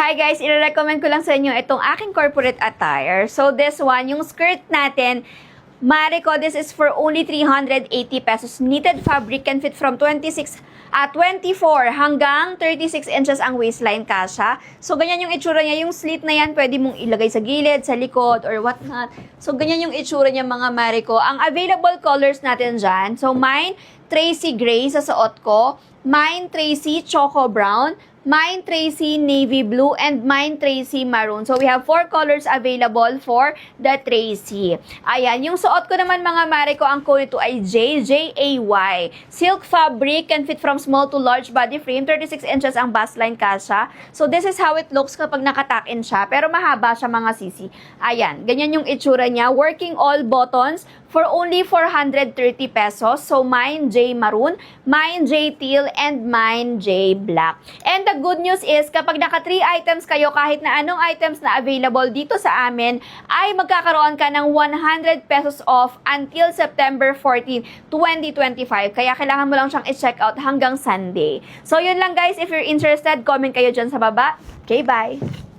Hi guys, i-recommend ko lang sa inyo itong aking corporate attire. So this one, yung skirt natin, Marico, this is for only 380 pesos. Knitted fabric, can fit from 24 hanggang 36 inches ang waistline kasha. So ganyan yung itsura niya. Yung slit na yan, pwede mong ilagay sa gilid, sa likod, or whatnot. So ganyan yung itsura niya mga Marico. Ang available colors natin dyan, so mine, Tracy Gray sa suot ko. Mine, Tracy Choco Brown. Mine, Tracy Navy Blue, and mine, Tracy Maroon. So, we have 4 colors available for the Tracy. Ayan, yung suot ko naman mga Marico, ang code nito ay JJAY. Silk fabric, can fit from small to large body frame, 36 inches ang bust line kasha. So, this is how it looks kapag nakatuck-in siya, pero mahaba siya mga sisi. Ayan, ganyan yung itsura niya. Working all buttons for only 430 pesos. So, mine, J Maroon, mine, J Teal, and mine, J Black. And the good news is, kapag naka 3 items kayo, kahit na anong items na available dito sa amin, ay magkakaroon ka ng 100 pesos off until September 14, 2025. Kaya kailangan mo lang siyang i-check out hanggang Sunday. So, yun lang guys. If you're interested, comment kayo dyan sa baba. Okay, bye!